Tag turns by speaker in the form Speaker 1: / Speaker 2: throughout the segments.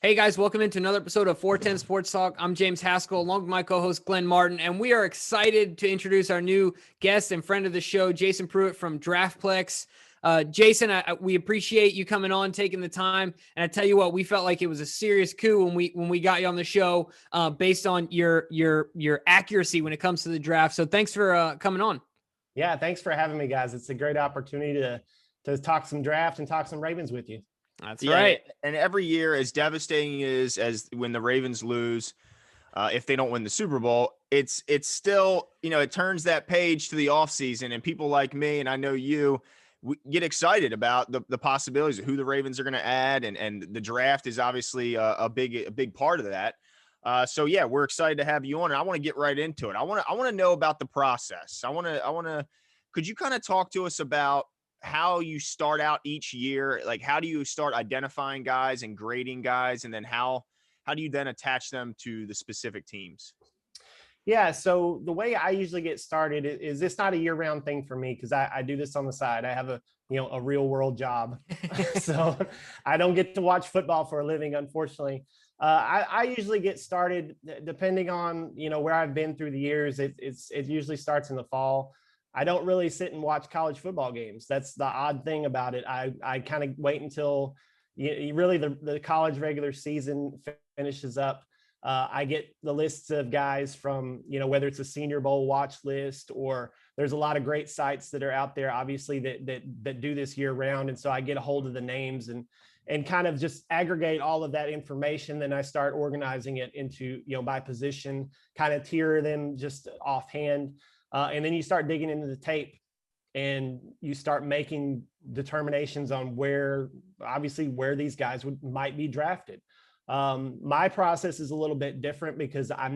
Speaker 1: Hey guys, welcome into another episode of 410 Sports Talk. I'm James Haskell, along with my co-host Glenn Martin, and we are excited to introduce our new guest and friend of the show, Jason Pruett from DraftPlex. Jason, we appreciate you coming on, taking the time, and I tell you what, we felt like it was a serious coup when we got you on the show, based on your accuracy when it comes to the draft. So thanks for coming on.
Speaker 2: Yeah, thanks for having me, guys. It's a great opportunity to talk some draft and talk some Ravens with you.
Speaker 1: That's right.
Speaker 3: And every year, as devastating as when the Ravens lose, if they don't win the Super Bowl, it's still, it turns that page to the offseason, and people like me, and I know you, we get excited about the possibilities of who the Ravens are going to add, and the draft is obviously a big part of that. So yeah, we're excited to have you on, and I want to get right into it. I want to know about the process. Could you kind of talk to us about how you start out each year? Like, how do you start identifying guys and grading guys, and then how do you then attach them to the specific teams?
Speaker 2: Yeah, so the way I usually get started is it's not a year-round thing for me, because I do this on the side. I have a real world job, so I don't get to watch football for a living, unfortunately. I usually get started depending on where I've been through the years. It usually starts in the fall. I don't really sit and watch college football games. That's the odd thing about it. I kind of wait until really the college regular season finishes up. I get the lists of guys from, whether it's a Senior Bowl watch list, or there's a lot of great sites that are out there, obviously, that do this year round. And so I get a hold of the names and kind of just aggregate all of that information. Then I start organizing it into, by position, kind of tier them just offhand. And then you start digging into the tape, and you start making determinations on where these guys might be drafted. My process is a little bit different, because I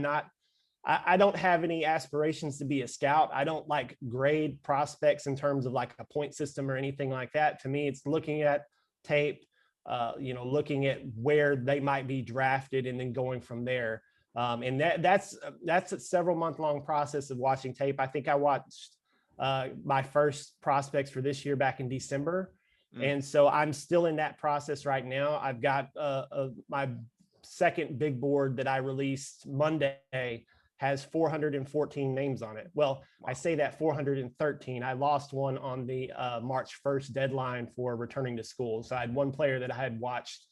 Speaker 2: don't have any aspirations to be a scout. I don't grade prospects in terms of a point system or anything like that. To me, it's looking at tape, looking at where they might be drafted, and then going from there. And that's a several month-long process of watching tape. I think I watched my first prospects for this year back in December. And so I'm still in that process right now. I've got my second big board that I released Monday has 414 names on it. Well, wow. I say that 413. I lost one on the March 1st deadline for returning to school. So I had one player that I had watched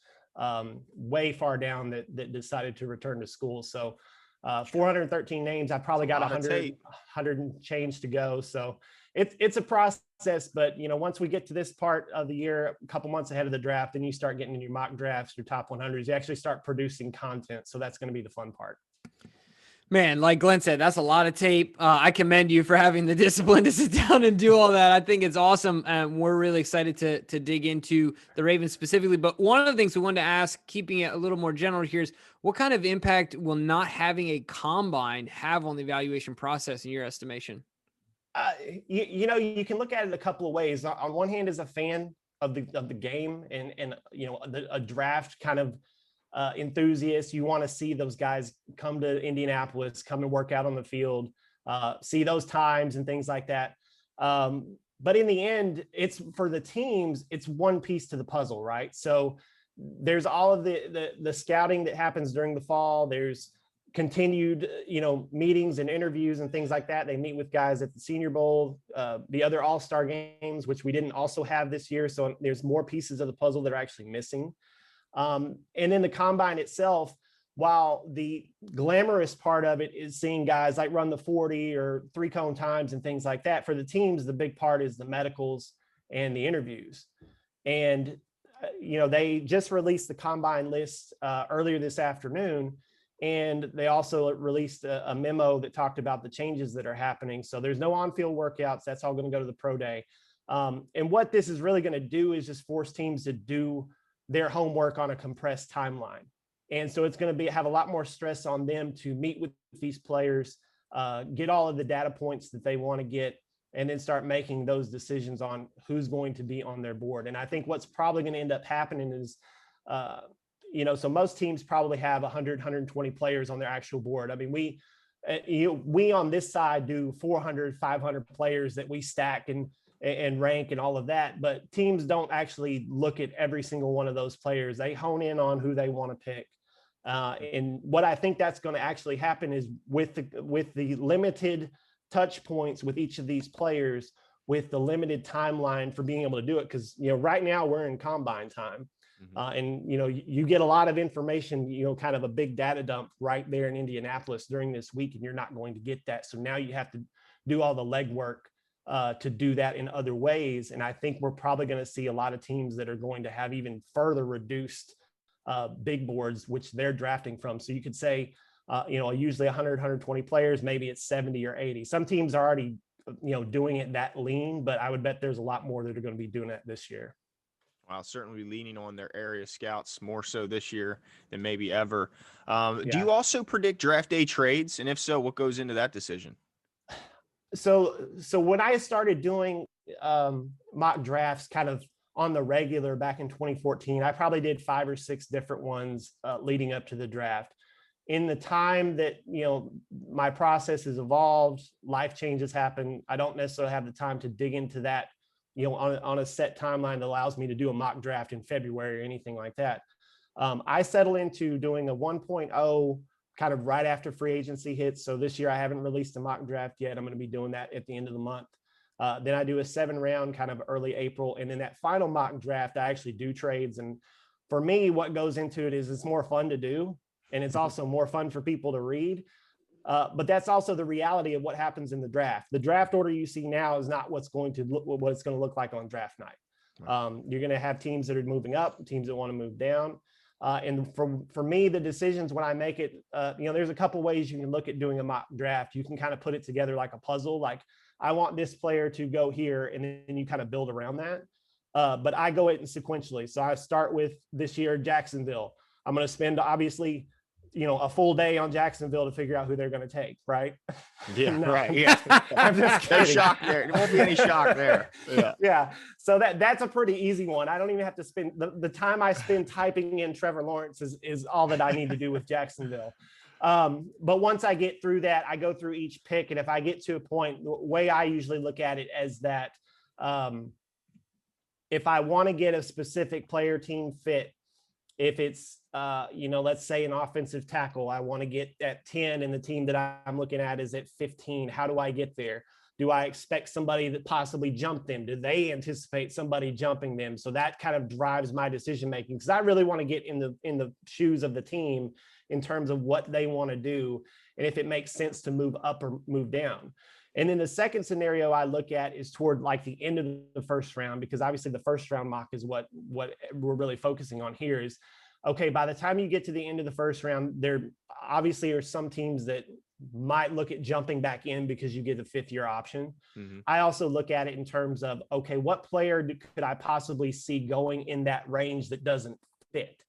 Speaker 2: way far down that decided to return to school. So 413 names. I probably got 100 and change to go. So it's a process, but once we get to this part of the year, a couple months ahead of the draft, and you start getting in your mock drafts, your top 100s, you actually start producing content. So that's going to be the fun part.
Speaker 1: Man, like Glenn said, that's a lot of tape. I commend you for having the discipline to sit down and do all that. I think it's awesome. And we're really excited to dig into the Ravens specifically. But one of the things we wanted to ask, keeping it a little more general here, is what kind of impact will not having a combine have on the evaluation process in your estimation?
Speaker 2: You can look at it a couple of ways. On one hand, as a fan of the game and a draft kind of enthusiast, you want to see those guys come to Indianapolis, come and work out on the field, see those times and things like that. But in the end, it's for the teams, it's one piece to the puzzle, right? So there's all of the scouting that happens during the fall. There's continued, meetings and interviews and things like that. They meet with guys at the Senior Bowl, the other All-Star games, which we didn't also have this year. So there's more pieces of the puzzle that are actually missing. And then the combine itself, while the glamorous part of it is seeing guys run the 40 or 3-cone times and things like that, for the teams, the big part is the medicals and the interviews. And, they just released the combine list earlier this afternoon. And they also released a memo that talked about the changes that are happening. So there's no on-field workouts. That's all going to go to the pro day. And what this is really going to do is just force teams to do their homework on a compressed timeline. And so it's going to have a lot more stress on them to meet with these players, get all of the data points that they want to get, and then start making those decisions on who's going to be on their board. And I think what's probably going to end up happening is, so most teams probably have 100, 120 players on their actual board. I mean, we on this side do 400, 500 players that we stack, and and rank and all of that. But teams don't actually look at every single one of those players. They hone in on who they want to pick. And what I think that's going to actually happen is with the limited touch points with each of these players, with the limited timeline for being able to do it. Because, right now we're in combine time. And, you get a lot of information, kind of a big data dump right there in Indianapolis during this week, and you're not going to get that. So now you have to do all the legwork to do that in other ways. And I think we're probably going to see a lot of teams that are going to have even further reduced big boards, which they're drafting from. So you could say, usually 100, 120 players, maybe it's 70 or 80. Some teams are already, doing it that lean, but I would bet there's a lot more that are going to be doing that this year.
Speaker 3: Well, certainly leaning on their area scouts more so this year than maybe ever. Do you also predict draft day trades? And if so, what goes into that decision?
Speaker 2: So when I started doing mock drafts kind of on the regular back in 2014, I probably did 5 or 6 different ones leading up to the draft. In the time that, my process has evolved, life changes happen. I don't necessarily have the time to dig into that, on a set timeline that allows me to do a mock draft in February or anything like that. I settle into doing a 1.0 kind of right after free agency hits. So this year I haven't released a mock draft yet. I'm going to be doing that at the end of the month. Then I do a 7-round kind of early April. And then that final mock draft, I actually do trades. And for me, what goes into it is it's more fun to do. And it's also more fun for people to read. But that's also the reality of what happens in the draft. The draft order you see now is not what it's going to look like on draft night. You're going to have teams that are moving up, teams that want to move down. And for me, the decisions when I make it, there's a couple ways you can look at doing a mock draft. You can kind of put it together like a puzzle. Like, I want this player to go here, and then you kind of build around that. But I go it sequentially. So I start with this year, Jacksonville. I'm going to spend obviously, a full day on Jacksonville to figure out who they're going to take. Right.
Speaker 3: Yeah.
Speaker 2: No,
Speaker 3: right. Yeah.
Speaker 2: I'm just kidding.
Speaker 3: No shock there. There won't be any shock there. Yeah.
Speaker 2: Yeah. So that's a pretty easy one. I don't even have to spend the time I spend typing in Trevor Lawrence is all that I need to do with Jacksonville. But once I get through that, I go through each pick. And if I get to a point, the way I usually look at it is that if I want to get a specific player team fit, if it's, let's say an offensive tackle, I want to get at 10 and the team that I'm looking at is at 15. How do I get there? Do I expect somebody that possibly jumped them? Do they anticipate somebody jumping them? So that kind of drives my decision-making, because I really want to get in the shoes of the team in terms of what they want to do, and if it makes sense to move up or move down. And then the second scenario I look at is toward like the end of the first round, because obviously the first round mock is what we're really focusing on here is, okay, by the time you get to the end of the first round, there obviously are some teams that might look at jumping back in because you get the 5th-year option. Mm-hmm. I also look at it in terms of, okay, what player could I possibly see going in that range that doesn't fit?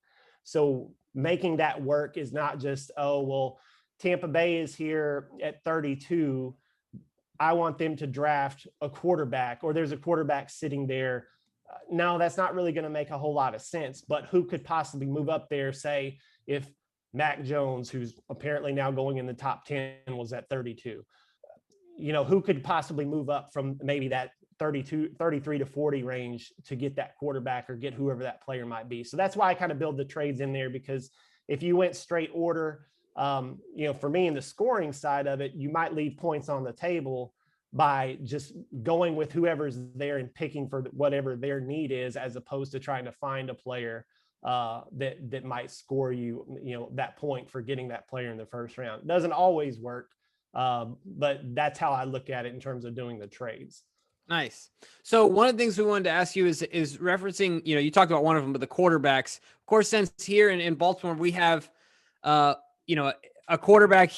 Speaker 2: So making that work is not just, oh, well, Tampa Bay is here at 32. I want them to draft a quarterback, or there's a quarterback sitting there. No, that's not really going to make a whole lot of sense, but who could possibly move up there? Say if Mac Jones, who's apparently now going in the top 10, was at 32, who could possibly move up from maybe that 33 to 40 range to get that quarterback or get whoever that player might be. So that's why I kind of build the trades in there, because if you went straight order, for me in the scoring side of it, you might leave points on the table by just going with whoever's there and picking for whatever their need is, as opposed to trying to find a player that might score you, that point for getting that player in the first round. It doesn't always work, but that's how I look at it in terms of doing the trades.
Speaker 1: Nice. So one of the things we wanted to ask you is referencing, you talked about one of them, but the quarterbacks. Of course, since here in Baltimore, we have a quarterback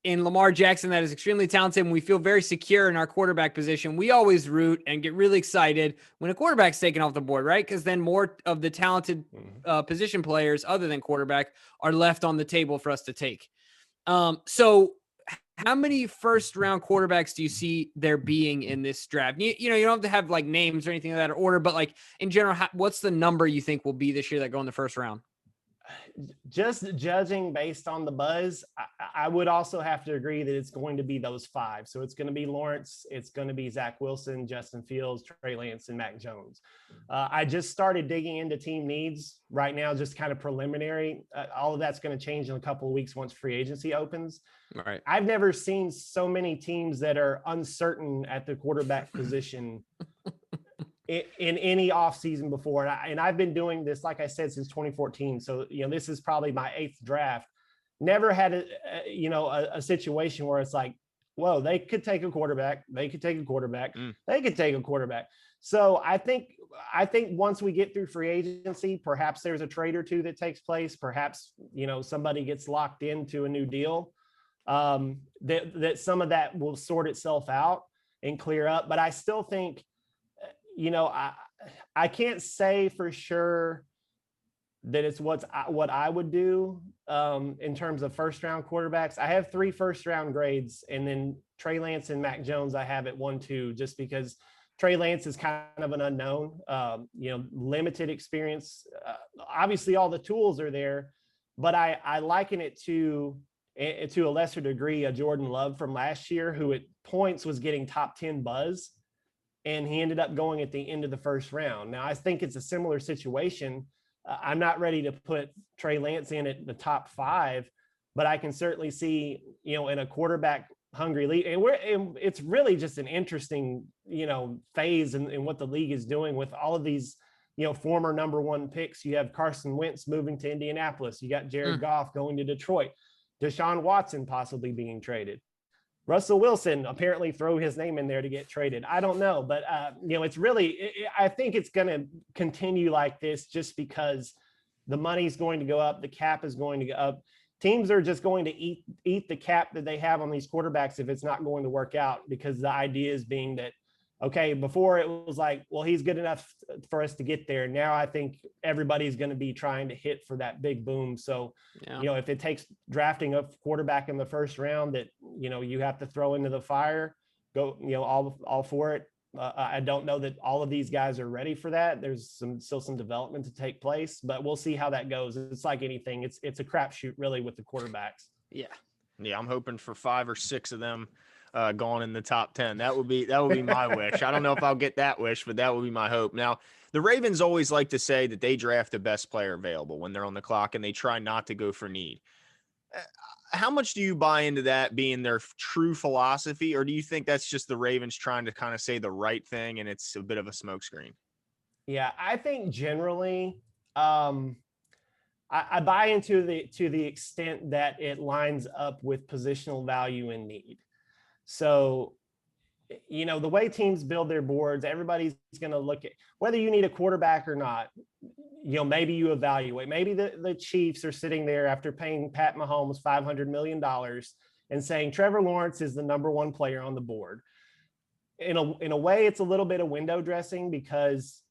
Speaker 1: in Lamar Jackson that is extremely talented, and we feel very secure in our quarterback position. We always root and get really excited when a quarterback's taken off the board, right? Because then more of the talented position players other than quarterback are left on the table for us to take. So how many first round quarterbacks do you see there being in this draft? You don't have to have like names or anything of that order, but like in general, what's the number you think will be this year that go in the first round?
Speaker 2: Just judging based on the buzz, I would also have to agree that it's going to be those five. So it's going to be Lawrence, it's going to be Zach Wilson, Justin Fields, Trey Lance, and Mac Jones. I just started digging into team needs right now, just kind of preliminary. All of that's going to change in a couple of weeks once free agency opens.
Speaker 1: Right.
Speaker 2: I've never seen so many teams that are uncertain at the quarterback position in any offseason before. And I've been doing this, like I said, since 2014. So, this is probably my 8th draft. Never had a situation where it's like, whoa, they could take a quarterback. They could take a quarterback. They could take a quarterback. So I think once we get through free agency, perhaps there's a trade or two that takes place. Perhaps, somebody gets locked into a new deal. That some of that will sort itself out and clear up. But I still think, I can't say for sure that it's what I would do in terms of first round quarterbacks. I have 3 first round grades, and then Trey Lance and Mac Jones I have at 1, 2, just because Trey Lance is kind of an unknown, limited experience. Obviously all the tools are there, but I liken it to a lesser degree, a Jordan Love from last year, who at points was getting top 10 buzz, and he ended up going at the end of the first round. Now, I think it's a similar situation. I'm not ready to put Trey Lance in at the top 5, but I can certainly see, in a quarterback hungry league, and it's really just an interesting, phase in what the league is doing with all of these, former number 1 picks. You have Carson Wentz moving to Indianapolis. You got Jared Goff going to Detroit. Deshaun Watson possibly being traded. Russell Wilson apparently throw his name in there to get traded. I don't know, but it's really, I think it's going to continue like this just because the money's going to go up. The cap is going to go up. Teams are just going to eat the cap that they have on these quarterbacks if it's not going to work out, because the idea is being that, okay, before it was like, well, he's good enough for us to get there. Now I think everybody's going to be trying to hit for that big boom. So, if it takes drafting a quarterback in the first round that, you have to throw into the fire, go, all for it. I don't know that all of these guys are ready for that. There's still some development to take place, but we'll see how that goes. It's like anything. It's a crapshoot really with the quarterbacks.
Speaker 1: Yeah.
Speaker 3: I'm hoping for 5 or 6 of them gone in the top 10. That would be my wish. I don't know if I'll get that wish, but that would be my hope. Now, the Ravens always like to say that they draft the best player available when they're on the clock, and they try not to go for need. How much do you buy into that being their true philosophy, or do you think that's just the Ravens trying to kind of say the right thing and it's a bit of a smokescreen?
Speaker 2: Yeah, I think generally, I buy into to the extent that it lines up with positional value and need. So, the way teams build their boards, everybody's going to look at whether you need a quarterback or not. Maybe you evaluate. Maybe the Chiefs are sitting there after paying Pat Mahomes $500 million and saying Trevor Lawrence is the number 1 player on the board. In a way, it's a little bit of window dressing, because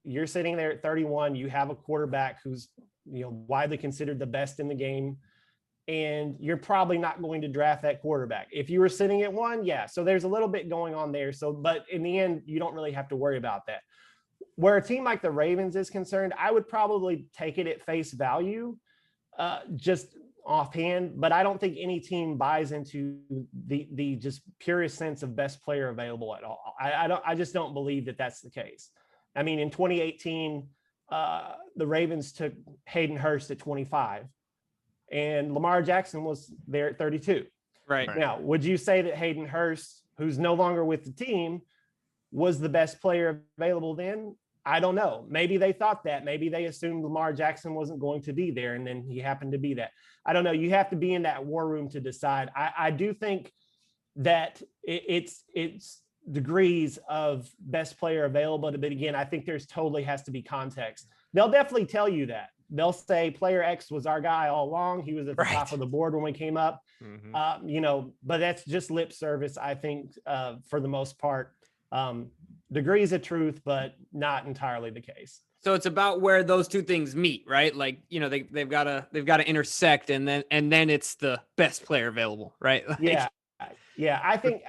Speaker 2: you're sitting there at 31. You have a quarterback who's widely considered the best in the game, and you're probably not going to draft that quarterback. If you were sitting at 1, yeah. So there's a little bit going on there. So, but in the end, you don't really have to worry about that. Where a team like the Ravens is concerned, I would probably take it at face value, just offhand. But I don't think any team buys into the just purest sense of best player available at all. I just don't believe that that's the case. I mean, in 2018, the Ravens took Hayden Hurst at 25. And Lamar Jackson was there at 32.
Speaker 1: Right.
Speaker 2: Now, would you say that Hayden Hurst, who's no longer with the team, was the best player available then? I don't know. Maybe they thought that. Maybe they assumed Lamar Jackson wasn't going to be there, and then he happened to be that. I don't know. You have to be in that war room to decide. I do think that it's degrees of best player available. But again, I think there's totally has to be context. They'll definitely tell you that. They'll say player X was our guy all along. He was at the top of the board when we came up, but that's just lip service. I think for the most part, degrees of truth, but not entirely the case.
Speaker 1: So it's about where those two things meet, right? Like, they've got to intersect, and then it's the best player available, right? Like,
Speaker 2: yeah. I think,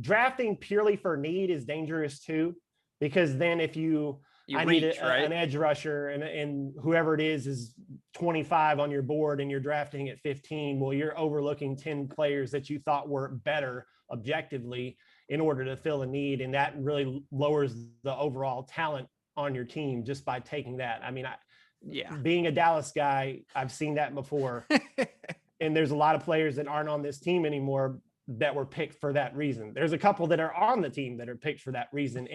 Speaker 2: drafting purely for need is dangerous too, because then if you
Speaker 1: You
Speaker 2: I
Speaker 1: reach,
Speaker 2: need
Speaker 1: right?
Speaker 2: an edge rusher, and whoever it is 25 on your board and you're drafting at 15. Well, you're overlooking 10 players that you thought were better objectively in order to fill a need. And that really lowers the overall talent on your team just by taking that. I mean, being a Dallas guy, I've seen that before. And there's a lot of players that aren't on this team anymore that were picked for that reason. There's a couple that are on the team that are picked for that reason.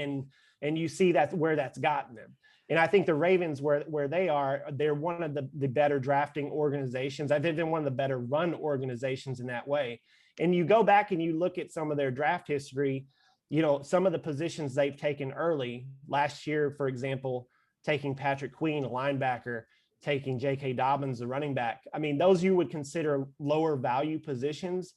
Speaker 2: And you see that's where that's gotten them. And I think the Ravens, where they are, they're one of the better drafting organizations. I think they're one of the better run organizations in that way. And you go back and you look at some of their draft history, you know, some of the positions they've taken early. Last year, for example, taking Patrick Queen, a linebacker, taking J.K. Dobbins, a running back. I mean, those you would consider lower value positions,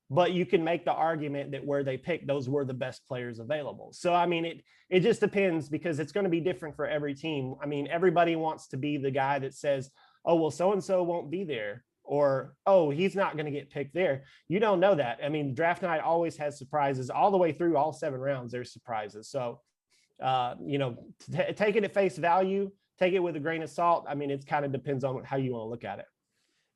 Speaker 2: but you can make the argument that where they picked, those were the best players available. So, I mean, it just depends because it's going to be different for every team. I mean, everybody wants to be the guy that says, oh, well, so-and-so won't be there, or, oh, he's not going to get picked there. You don't know that. I mean, draft night always has surprises all the way through all 7 rounds. There's surprises. So, you know, take it at face value, take it with a grain of salt. I mean, it kind of depends on how you want to look at it.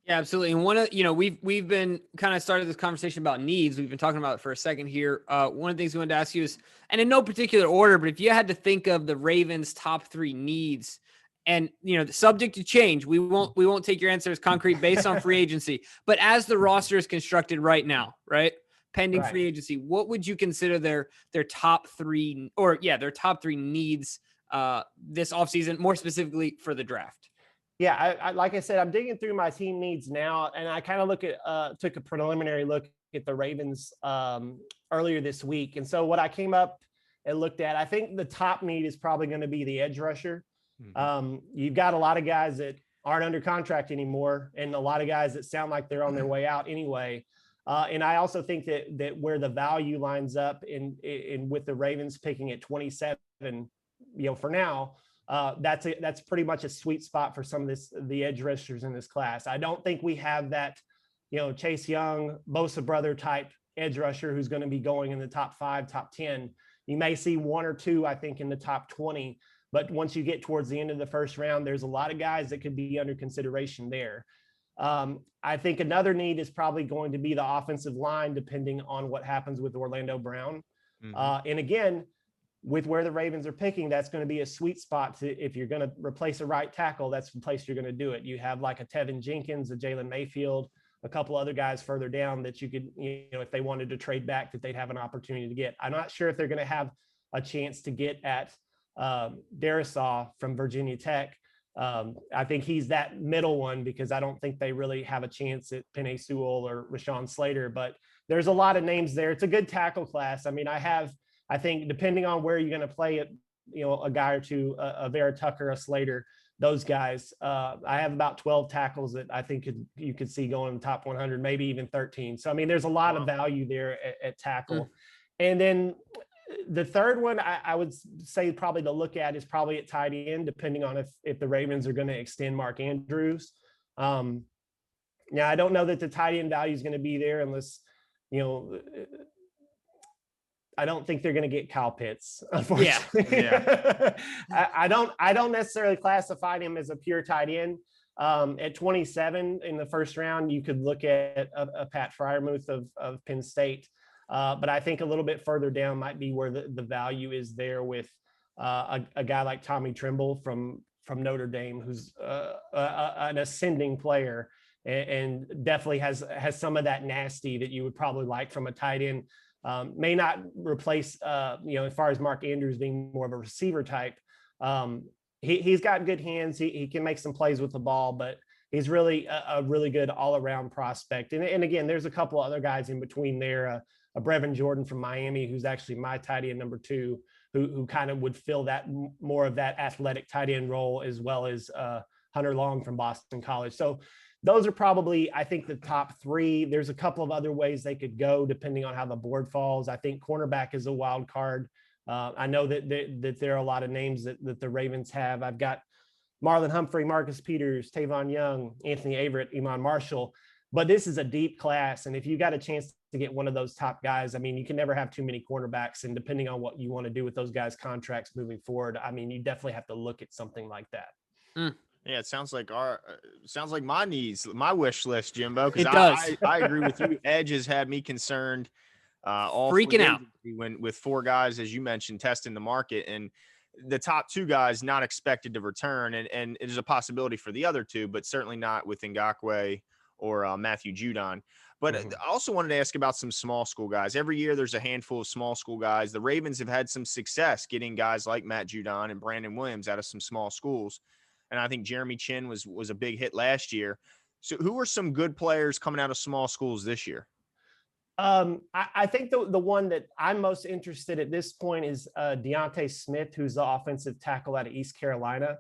Speaker 1: Yeah, absolutely. And one of, you know, we've been kind of started this conversation about needs. We've been talking about it for a second here. One of the things we wanted to ask you is, and in no particular order, but if you had to think of the Ravens' top 3 needs, and, you know, subject to change, we won't take your answer as concrete based on free agency, but as the roster is constructed right now, right? Pending free agency, what would you consider their top 3 their top 3 needs this offseason, more specifically for the draft?
Speaker 2: Yeah, I like I said, I'm digging through my team needs now, and I kind of took a preliminary look at the Ravens earlier this week. And so what I came up and looked at, I think the top need is probably going to be the edge rusher. Mm-hmm. You've got a lot of guys that aren't under contract anymore, and a lot of guys that sound like they're on their way out anyway. And I also think that where the value lines up in with the Ravens picking at 27, you know, for now, that's pretty much a sweet spot for some of the edge rushers in this class. I don't think we have that, you know, Chase Young, Bosa brother type edge rusher who's going to be going in the top 5, top 10. You may see 1 or 2, I think, in the top 20. But once you get towards the end of the first round, there's a lot of guys that could be under consideration there. I think another need is probably going to be the offensive line, depending on what happens with Orlando Brown. Mm-hmm. And again, with where the Ravens are picking, that's going to be a sweet spot if you're going to replace a right tackle, that's the place you're going to do it. You have like a Tevin Jenkins, a Jalen Mayfield, a couple other guys further down that you could, you know, if they wanted to trade back, that they'd have an opportunity to get. I'm not sure if they're going to have a chance to get at Darisaw from Virginia Tech. I think he's that middle one because I don't think they really have a chance at Penei Sewell or Rashawn Slater, but there's a lot of names there. It's a good tackle class. I mean, I think depending on where you're going to play it, you know, a guy or two, a Vera Tucker, a Slater, those guys, I have about 12 tackles that I think you could see going in the top 100, maybe even 13. So, I mean, there's a lot of value there at tackle. And then the third one I would say probably to look at is probably at tight end, depending on if the Ravens are going to extend Mark Andrews. Now, I don't know that the tight end value is going to be there unless, you know, I don't think they're going to get Kyle Pitts, unfortunately. Yeah. I don't necessarily classify him as a pure tight end. At 27 in the first round, you could look at a Pat Freiermuth of Penn State. But I think a little bit further down might be where the value is there with a guy like Tommy Tremble from Notre Dame, who's an ascending player and definitely has some of that nasty that you would probably like from a tight end. May not replace, you know, as far as Mark Andrews being more of a receiver type. He's got good hands. He can make some plays with the ball, but he's really a really good all-around prospect. And again, there's a couple other guys in between there. A Brevin Jordan from Miami, who's actually my tight end number 2, who kind of would fill that more of that athletic tight end role, as well as Hunter Long from Boston College. So those are probably, I think, the top 3. There's a couple of other ways they could go depending on how the board falls. I think cornerback is a wild card. I know that there are a lot of names that the Ravens have. I've got Marlon Humphrey, Marcus Peters, Tavon Young, Anthony Averett, Iman Marshall. But this is a deep class, and if you got a chance to get one of those top guys. I mean, you can never have too many cornerbacks, and depending on what you want to do with those guys' contracts moving forward, I mean, you definitely have to look at something like that.
Speaker 3: Yeah, it sounds like my wish list, Jimbo. Because
Speaker 1: It does.
Speaker 3: I agree with you. Edge has had me concerned. All
Speaker 1: Freaking out.
Speaker 3: when with 4 guys, as you mentioned, testing the market, and the top 2 guys not expected to return, and it is a possibility for the other 2, but certainly not with Ngakoue or Matthew Judon. But I also wanted to ask about some small school guys. Every year there's a handful of small school guys. The Ravens have had some success getting guys like Matt Judon and Brandon Williams out of some small schools. And I think Jeremy Chin was a big hit last year. So who are some good players coming out of small schools this year?
Speaker 2: I think the one that I'm most interested at this point is Deontay Smith, who's the offensive tackle out of East Carolina,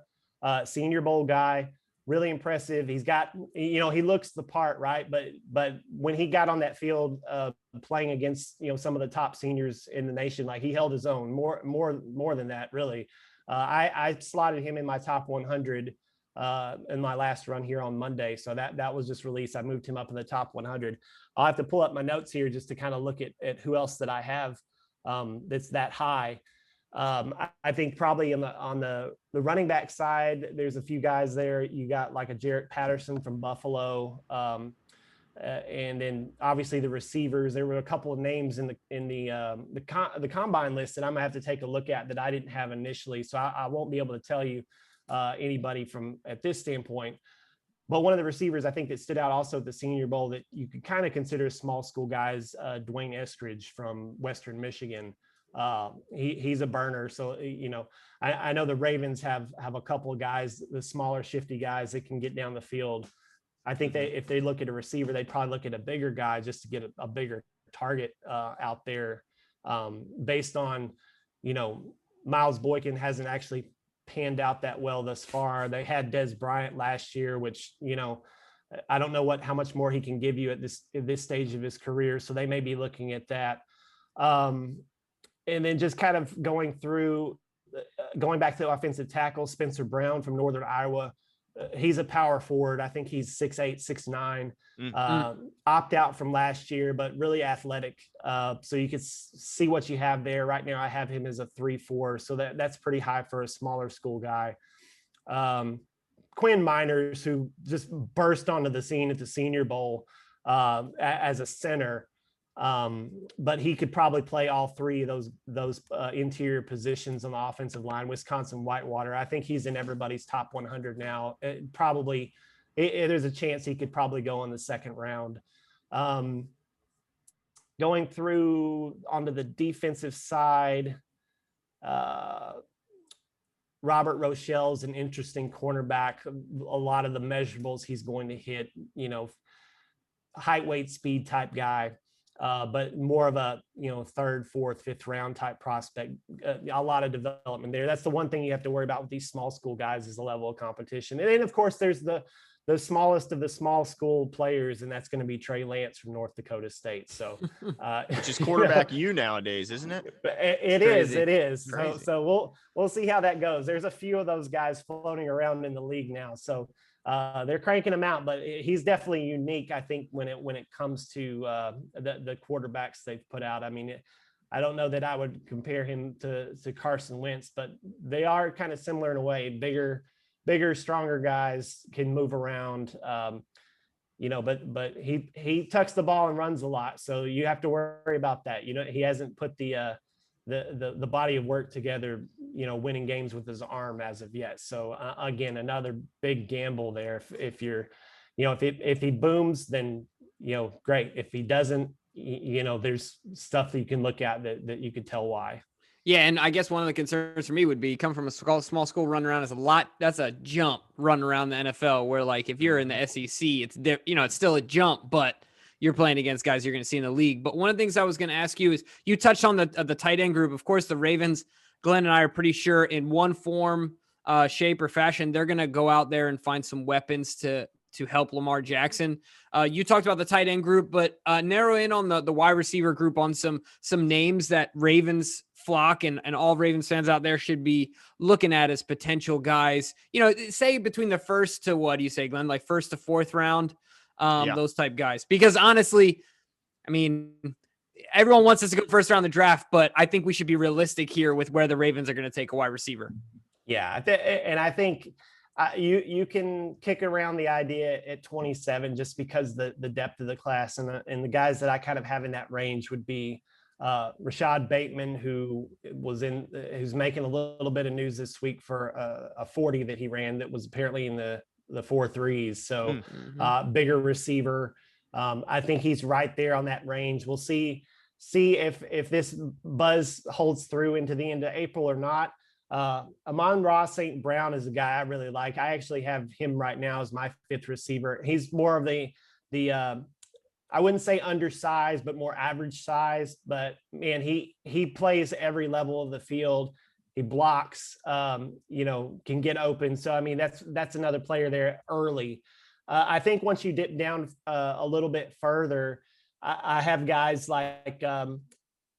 Speaker 2: Senior Bowl guy, really impressive. He's got, he looks the part, right? But when he got on that field playing against, some of the top seniors in the nation, like he held his own more than that, really. I slotted him in my top 100 in my last run here on Monday. So that was just released. I moved him up in the top 100. I'll have to pull up my notes here just to kind of look at who else that I have that's that high. I think probably on the running back side, there's a few guys there. You got like a Jarrett Patterson from Buffalo. And then obviously the receivers, there were a couple of names in the combine list that I'm gonna have to take a look at that I didn't have initially. So I won't be able to tell you anybody from at this standpoint. But one of the receivers I think that stood out also at the Senior Bowl that you could kind of consider small school guys, Dwayne Eskridge from Western Michigan. He's a burner. So, I know the Ravens have a couple of guys, the smaller shifty guys that can get down the field. I think if they look at a receiver, they'd probably look at a bigger guy just to get a bigger target out there based on, Miles Boykin hasn't actually panned out that well thus far. They had Des Bryant last year, which, I don't know how much more he can give you at this stage of his career. So they may be looking at that. And then just kind of going back to the offensive tackle, Spencer Brown from Northern Iowa. He's a power forward. I think he's 6'8", 6'9", opt out from last year, but really athletic. So you could see what you have there. Right now I have him as a 3-4. So that's pretty high for a smaller school guy. Quinn Miners, who just burst onto the scene at the Senior Bowl as a center. But he could probably play all 3 of those interior positions on the offensive line. Wisconsin Whitewater, I think he's in everybody's top 100 now. There's a chance he could probably go in the second round. Going through onto the defensive side, Robert Rochelle's an interesting cornerback. A lot of the measurables he's going to hit, height, weight, speed type guy. But more of a, 3rd, 4th, 5th round type prospect, a lot of development there. That's the one thing you have to worry about with these small school guys is the level of competition. And then of course there's the smallest of the small school players, and that's going to be Trey Lance from North Dakota State. So,
Speaker 3: which is quarterback you nowadays, isn't it?
Speaker 2: It is. So we'll see how that goes. There's a few of those guys floating around in the league now. So, they're cranking him out, but he's definitely unique. I think when it comes to the quarterbacks they've put out. I mean, I don't know that I would compare him to Carson Wentz, but they are kind of similar in a way. Bigger, stronger guys can move around. But he tucks the ball and runs a lot, so you have to worry about that. He hasn't put the body of work together, winning games with his arm as of yet. So again, another big gamble there. If he booms, then, great. If he doesn't, there's stuff that you can look at that you could tell why.
Speaker 1: Yeah. And I guess one of the concerns for me would be come from a small school run around is that's a jump run around the NFL where like, if you're in the SEC, it's still a jump, but you're playing against guys you're going to see in the league. But one of the things I was going to ask you is you touched on the tight end group. Of course, the Ravens, Glenn and I are pretty sure in one form, shape or fashion, they're going to go out there and find some weapons to help Lamar Jackson. You talked about the tight end group, but narrow in on the wide receiver group on some names that Ravens flock and all Ravens fans out there should be looking at as potential guys, say between the first to what do you say, Glenn, like 1st to 4th round, those type guys, because honestly, I mean, everyone wants us to go first round in the draft, but I think we should be realistic here with where the Ravens are going to take a wide receiver.
Speaker 2: Yeah, and I think you can kick around the idea at 27 just because the depth of the class and the guys that I kind of have in that range would be Rashad Bateman, who's making a little bit of news this week for a 40 that he ran that was apparently in the 4.3s. So bigger receiver. I think he's right there on that range. We'll see if this buzz holds through into the end of April or not. Amon-Ra St. Brown is a guy I really like. I actually have him right now as my 5th receiver. He's more of the I wouldn't say undersized, but more average size. But man, he plays every level of the field. He blocks, can get open. So I mean, that's another player there early. I think once you dip down a little bit further, I have guys like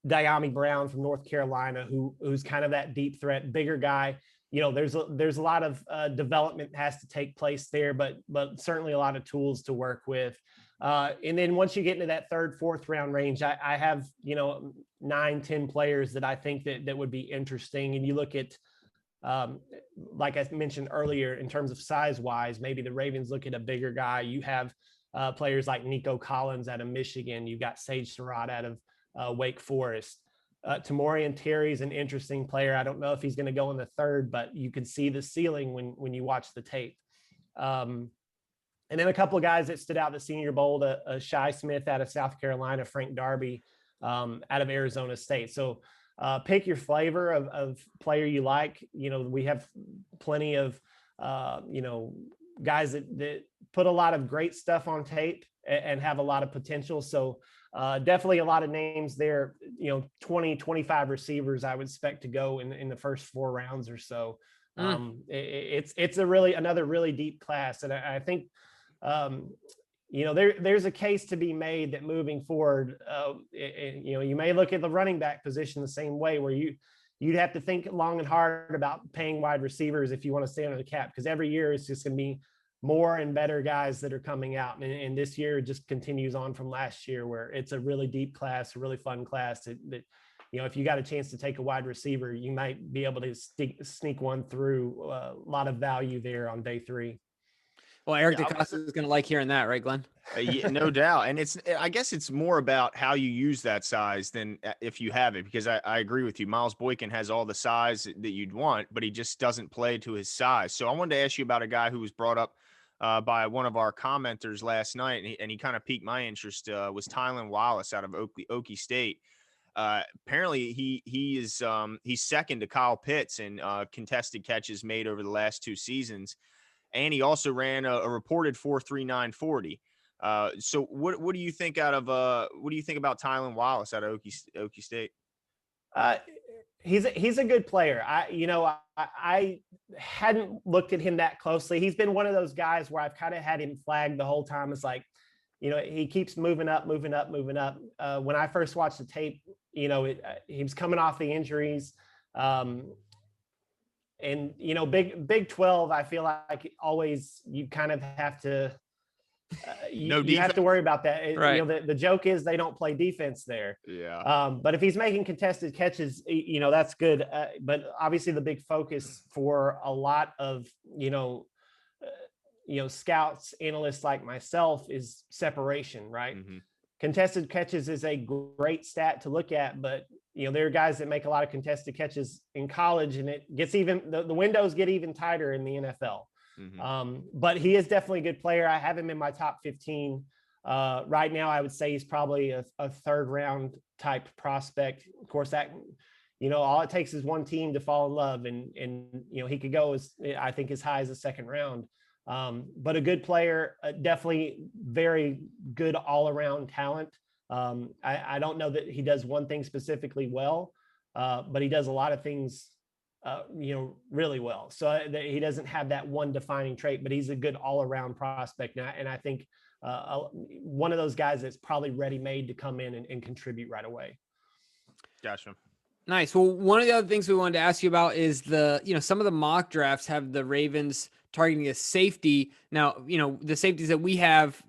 Speaker 2: Diami Brown from North Carolina, who's kind of that deep threat, bigger guy. There's a lot of development has to take place there, but certainly a lot of tools to work with. And then once you get into that 3rd, 4th round range, I have 9, 10 players that I think that would be interesting. And you look at like I mentioned earlier, in terms of size wise, maybe the Ravens look at a bigger guy. You have players like Nico Collins out of Michigan. You've got Sage Surratt out of Wake Forest. Tamorian Terry's an interesting player. I don't know if he's going to go in the 3rd, but you can see the ceiling when you watch the tape. And then a couple of guys that stood out the Senior Bowl, Shai Smith out of South Carolina, Frank Darby out of Arizona State. So pick your flavor of player you like. We have plenty of, guys that put a lot of great stuff on tape and have a lot of potential. So definitely a lot of names there, 20, 25 receivers I would expect to go in the first 4 rounds or so. It's another really deep class. And I think, there's a case to be made that moving forward, you may look at the running back position the same way, where you'd have to think long and hard about paying wide receivers if you want to stay under the cap, because every year it's just going to be more and better guys that are coming out. And this year just continues on from last year, where it's a really deep class, a really fun class that if you got a chance to take a wide receiver, you might be able to sneak one through. A lot of value there on day 3.
Speaker 1: Well, Eric DeCosta is going to like hearing that, right, Glenn?
Speaker 3: Yeah, no doubt. And I guess it's more about how you use that size than if you have it, because I agree with you. Miles Boykin has all the size that you'd want, but he just doesn't play to his size. So I wanted to ask you about a guy who was brought up by one of our commenters last night, and he kind of piqued my interest, was Tylan Wallace out of Okie State. Apparently he's 2nd to Kyle Pitts in contested catches made over the last 2 seasons. And he also ran a reported 4.39 40. So what do you think about Tylan Wallace out of Okie State?
Speaker 2: He's a good player. I hadn't looked at him that closely. He's been one of those guys where I've kind of had him flagged the whole time. It's like, he keeps moving up. When I first watched the tape, he was coming off the injuries. And Big 12, I feel like always you kind of have to you have to worry about that.
Speaker 1: Right.
Speaker 2: The joke is they don't play defense there.
Speaker 3: Yeah.
Speaker 2: But if he's making contested catches, that's good. But obviously the big focus for a lot of scouts, analysts like myself is separation, right? Mm-hmm. Contested catches is a great stat to look at, but there are guys that make a lot of contested catches in college, and it gets the windows get even tighter in the NFL. Mm-hmm. But he is definitely a good player. I have him in my top 15 right now. I would say he's probably a 3rd round type prospect. Of course, that all it takes is one team to fall in love, and he could go as high as the 2nd round. But a good player, definitely very good all around talent. I don't know that he does one thing specifically well, but he does a lot of things, really well. So he doesn't have that one defining trait, but he's a good all around prospect. And I think one of those guys that's probably ready made to come in and contribute right away.
Speaker 3: Gotcha.
Speaker 1: Nice. Well, one of the other things we wanted to ask you about is some of the mock drafts have the Ravens targeting a safety. Now, the safeties that we have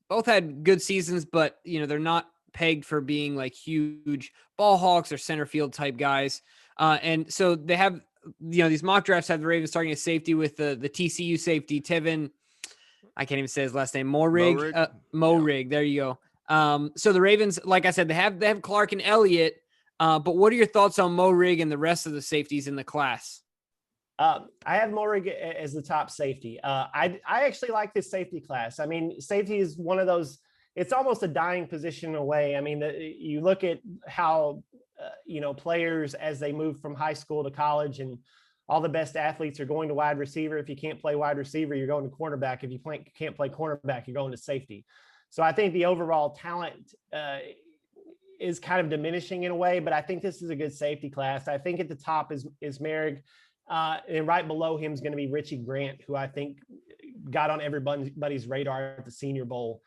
Speaker 1: both had good seasons, but they're not pegged for being like huge ball hawks or center field type guys. And so they have, these mock drafts have the Ravens starting at safety with the TCU safety, Tevin. I can't even say his last name. Morig. Morig. There you go. So the Ravens, like I said, they have Clark and Elliott. But what are your thoughts on Morig and the rest of the safeties in the class?
Speaker 2: I have Morig as the top safety. I actually like this safety class. I mean, safety is one of those, it's almost a dying position in a way. I mean, you look at how, players as they move from high school to college, and all the best athletes are going to wide receiver. If you can't play wide receiver, you're going to cornerback. If you can't play cornerback, you're going to safety. So I think the overall talent is kind of diminishing in a way, but I think this is a good safety class. I think at the top is Morig. And right below him is going to be Richie Grant, who I think got on everybody's radar at the Senior Bowl.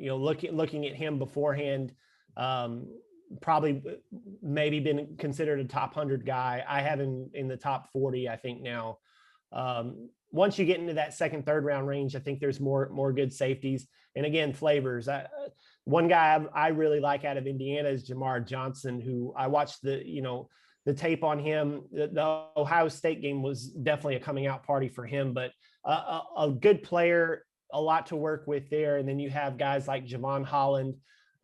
Speaker 2: Looking at him beforehand, probably maybe been considered a top 100 guy. I have him in the top 40, I think now. Once you get into that second, third round range, I think there's more good safeties. And again, flavors. One guy I really like out of Indiana is Jamar Johnson, who I watched the tape on him. The Ohio State game was definitely a coming out party for him, but a good player, a lot to work with there. And then you have guys like Javon Holland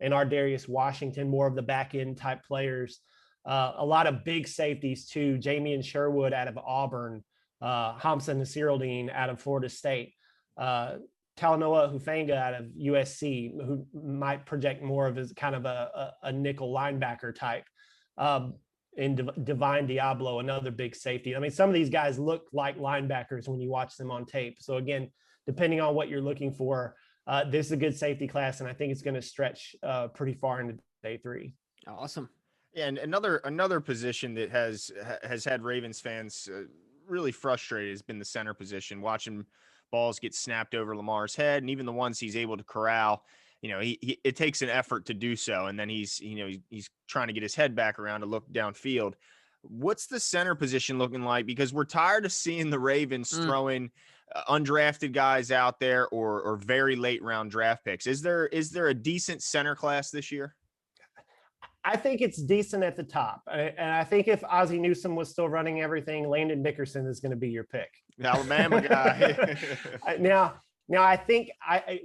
Speaker 2: and Ardarius Washington, more of the back end type players. A lot of big safeties too. Jamie Sherwood out of Auburn, Hamza Nasirildeen out of Florida State, Talanoa Hufanga out of USC, who might project more of as kind of a nickel linebacker type. And Divine Diablo, another big safety. I mean, some of these guys look like linebackers when you watch them on tape. So again, depending on what you're looking for, this is a good safety class, and I think it's going to stretch pretty far into day 3.
Speaker 1: Awesome.
Speaker 3: Yeah, and another position that has had Ravens fans really frustrated has been the center position. Watching balls get snapped over Lamar's head, and even the ones he's able to corral. It takes an effort to do so. And then he's trying to get his head back around to look downfield. What's the center position looking like? Because we're tired of seeing the Ravens throwing undrafted guys out there or very late round draft picks. Is there a decent center class this year?
Speaker 2: I think it's decent at the top. And I think if Ozzie Newsome was still running everything, Landon Dickerson is going to be your pick.
Speaker 3: The Alabama guy.
Speaker 2: Now, I think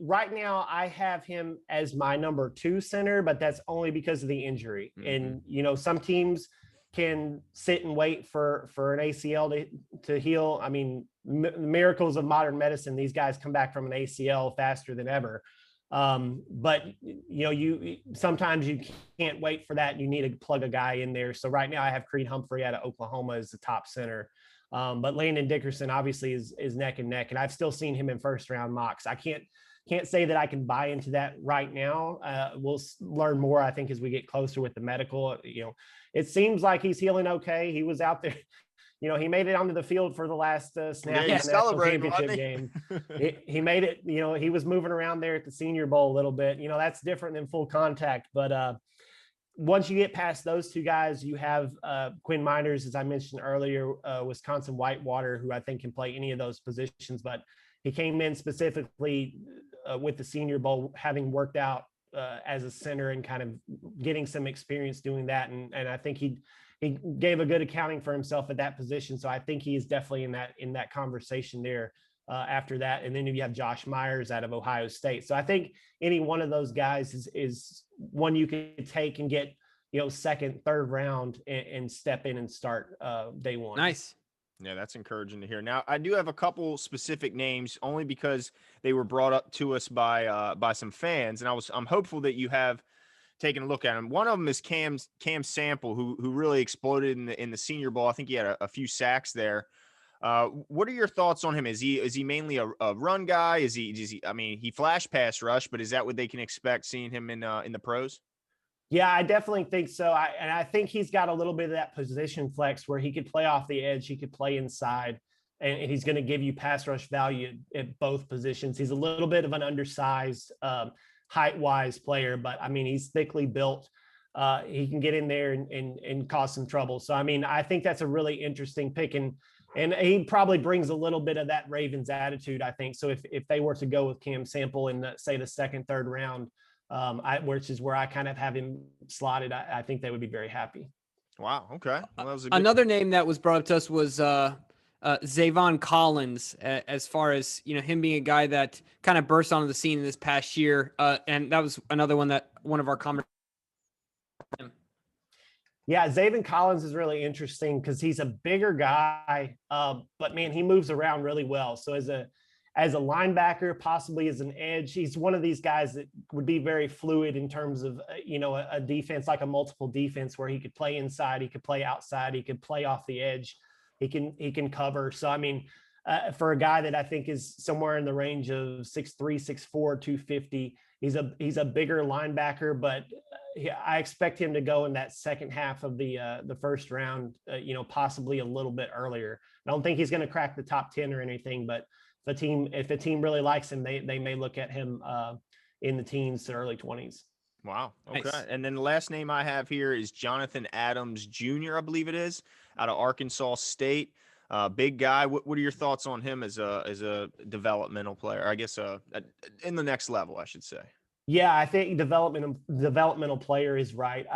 Speaker 2: right now I have him as my number 2 center, but that's only because of the injury. Mm-hmm. And, some teams can sit and wait for an ACL to heal. I mean, miracles of modern medicine, these guys come back from an ACL faster than ever. But, sometimes you can't wait for that. You need to plug a guy in there. So right now I have Creed Humphrey out of Oklahoma as the top center. But Landon Dickerson obviously is neck and neck, and I've still seen him in first round mocks. I can't say that I can buy into that right now. We'll learn more, I think, as we get closer with the medical. It seems like he's healing okay. He was out there. He made it onto the field for the last snap in the national championship game. He made it. He was moving around there at the Senior Bowl a little bit. That's different than full contact, but. Once you get past those two guys, you have Quinn Miners, as I mentioned earlier, Wisconsin Whitewater, who I think can play any of those positions. But he came in specifically with the Senior Bowl, having worked out as a center and kind of getting some experience doing that. And I think he gave a good accounting for himself at that position. So I think he is definitely in that conversation there. After that, and then you have Josh Myers out of Ohio State. So I think any one of those guys is one you could take and get, second, third round and step in and start day 1.
Speaker 1: Nice.
Speaker 3: Yeah, that's encouraging to hear. Now, I do have a couple specific names only because they were brought up to us by some fans, and I'm hopeful that you have taken a look at them. One of them is Cam Sample, who really exploded in the Senior Bowl. I think he had a few sacks there. What are your thoughts on him? Is he mainly a run guy? Is he? I mean, he flash pass rush, but is that what they can expect seeing him in the pros?
Speaker 2: Yeah, I definitely think so. I think he's got a little bit of that position flex where he could play off the edge, he could play inside, and he's going to give you pass rush value at both positions. He's a little bit of an undersized, height-wise player, but I mean, he's thickly built. He can get in there and cause some trouble. So, I mean, I think that's a really interesting pick. And he probably brings a little bit of that Ravens attitude, I think. So if they were to go with Cam Sample in, say, the second, third round, which is where I kind of have him slotted. I think they would be very happy.
Speaker 3: Wow. Okay. Well, that was
Speaker 1: another name that was brought up to us was Zavon Collins, as far as, him being a guy that kind of burst onto the scene this past year. And that was another one of our comments.
Speaker 2: Yeah, Zavon Collins is really interesting because he's a bigger guy, but man, he moves around really well. So as a linebacker, possibly as an edge, he's one of these guys that would be very fluid in terms of a defense, like a multiple defense, where he could play inside, he could play outside, he could play off the edge, he can cover. So I mean, for a guy that I think is somewhere in the range of 6'3", 6'4", 250, he's a bigger linebacker, but I expect him to go in that second half of the first round, possibly a little bit earlier. I don't think he's going to crack the top 10 or anything, but if a team really likes him, they may look at him in the teens to early 20s.
Speaker 3: Wow. Okay.
Speaker 1: Nice.
Speaker 3: And then the last name I have here is Jonathan Adams Jr., I believe it is, out of Arkansas State. Big guy. What are your thoughts on him as a developmental player? I guess in the next level, I should say.
Speaker 2: Yeah, I think developmental player is right.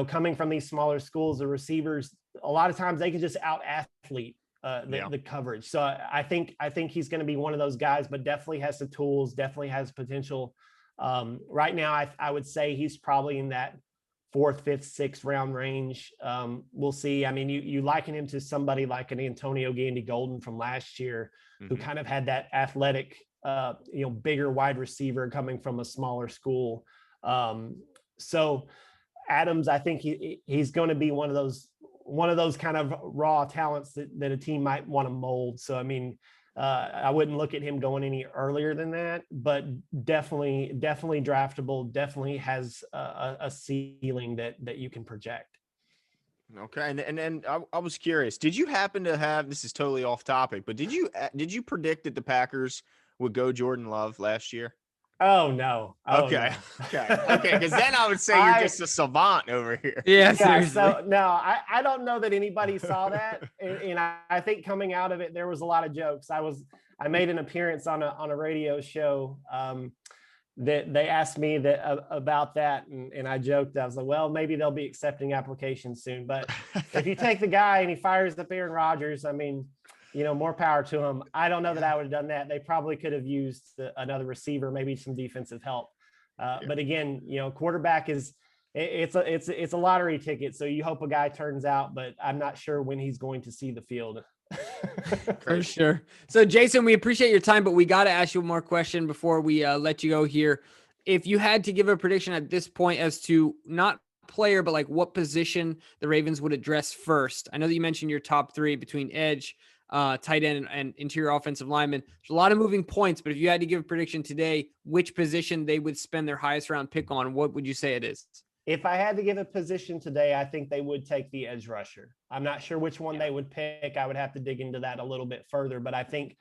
Speaker 2: Coming from these smaller schools, the receivers, a lot of times they can just out athlete the coverage. So I think he's going to be one of those guys, but definitely has the tools, definitely has potential. Right now, I would say he's probably in that 4th, 5th, 6th round range. We'll see. I mean, you liken him to somebody like an Antonio Gandy Golden from last year, who kind of had that athletic, bigger wide receiver coming from a smaller school. So Adams, I think he's going to be one of those kind of raw talents that a team might want to mold. So, I mean, I wouldn't look at him going any earlier than that, but definitely draftable, definitely has a ceiling that you can project.
Speaker 3: Okay. And I was curious, did you happen to have, this is totally off topic, but did you predict that the Packers would go Jordan Love last year?
Speaker 2: Oh no.
Speaker 3: Okay. No. Okay. Because then I would say you're just a savant over here.
Speaker 1: Yeah. Seriously.
Speaker 2: So no, I don't know that anybody saw that. And I think coming out of it, there was a lot of jokes. I made an appearance on a radio show that they asked me about that. And I joked, I was like, well, maybe they'll be accepting applications soon. But if you take the guy and he fires up Aaron Rodgers, I mean, more power to him. I don't know that I would have done that. They probably could have used another receiver, maybe some defensive help. But again, quarterback it's a lottery ticket. So you hope a guy turns out, but I'm not sure when he's going to see the field.
Speaker 1: For sure. So Jason, we appreciate your time, but we got to ask you one more question before we let you go here. If you had to give a prediction at this point as to not player, but like what position the Ravens would address first. I know that you mentioned your top 3 between edge, tight end, and interior offensive lineman. There's a lot of moving points, but if you had to give a prediction today, which position they would spend their highest round pick on, what would you say it is?
Speaker 2: If I had to give a position today, I think they would take the edge rusher. I'm not sure which one they would pick. I would have to dig into that a little bit further, but I think,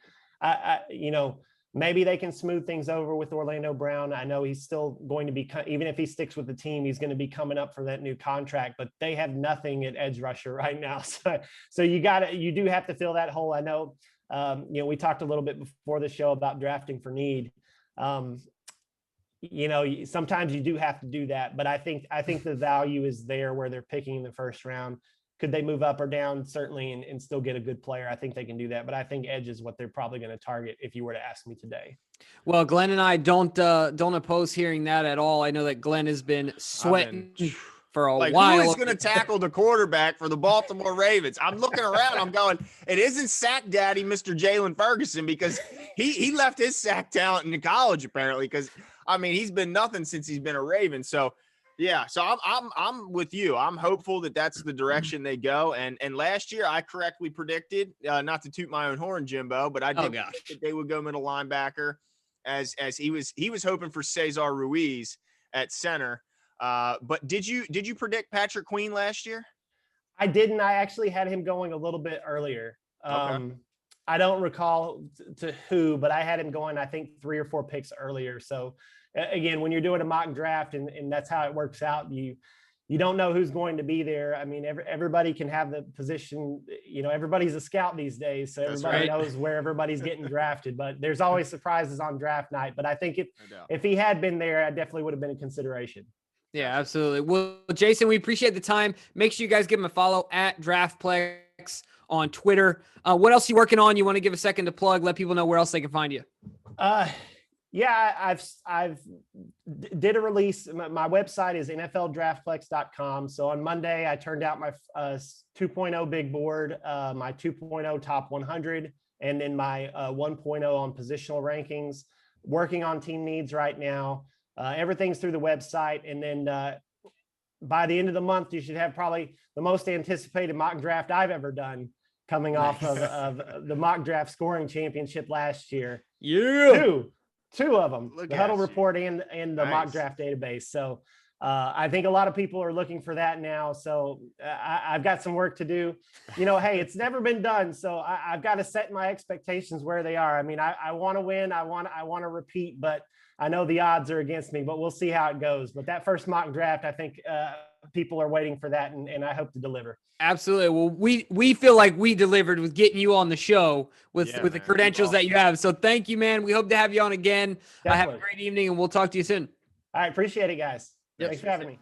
Speaker 2: maybe they can smooth things over with Orlando Brown. I know he's still going to be, even if he sticks with the team, he's going to be coming up for that new contract, but they have nothing at edge rusher right now. So you do have to fill that hole. I know, we talked a little bit before the show about drafting for need. Sometimes you do have to do that, but I think the value is there where they're picking in the first round. Could they move up or down? Certainly, and still get a good player. I think they can do that, but I think edge is what they're probably going to target if you were to ask me today.
Speaker 1: Well, Glenn and I don't oppose hearing that at all. I know that Glenn has been sweating for a while.
Speaker 3: Who is going to tackle the quarterback for the Baltimore Ravens? I'm looking around. I'm going, it isn't sack daddy, Mr. Jalen Ferguson, because he left his sack talent in college apparently. Because I mean, he's been nothing since he's been a Raven. So yeah, so I'm with you. I'm hopeful that that's the direction they go. And last year I correctly predicted, not to toot my own horn, Jimbo, but I did think that they would go middle linebacker, as he was hoping for Cesar Ruiz at center. But did you predict Patrick Queen last year?
Speaker 2: I didn't. I actually had him going a little bit earlier.
Speaker 3: Okay.
Speaker 2: I don't recall to who, but I had him going, I think 3 or 4 picks earlier. So again, when you're doing a mock draft and that's how it works out, you you don't know who's going to be there. I mean, everybody can have the position, everybody's a scout these days. So everybody knows where everybody's getting drafted, but there's always surprises on draft night. But I think if he had been there, I definitely would have been a consideration.
Speaker 1: Yeah, absolutely. Well, Jason, we appreciate the time. Make sure you guys give him a follow at DraftPlex on Twitter. What else are you working on? You want to give a second to plug, let people know where else they can find you?
Speaker 2: Yeah, I've did a release. My website is NFLDraftPlex.com. So on Monday, I turned out my 2.0 big board, my 2.0 top 100, and then my 1.0 on positional rankings. Working on team needs right now. Everything's through the website. And then by the end of the month, you should have probably the most anticipated mock draft I've ever done, coming off of the mock draft scoring championship last year.
Speaker 1: Yeah.
Speaker 2: Two of them, the Huddle Report and the mock draft database. So I think a lot of people are looking for that now. So I've got some work to do. Hey, it's never been done. So I've got to set my expectations where they are. I mean, I want to win. I want to repeat, but I know the odds are against me, but we'll see how it goes. But that first mock draft, I think people are waiting for that, and I hope to deliver.
Speaker 1: Absolutely. Well, we feel like we delivered with getting you on the show with the credentials that you have. So thank you, man. We hope to have you on again. Have a great evening, and we'll talk to you soon.
Speaker 2: All right. Appreciate it, guys.
Speaker 1: Yep.
Speaker 2: Thanks for having me.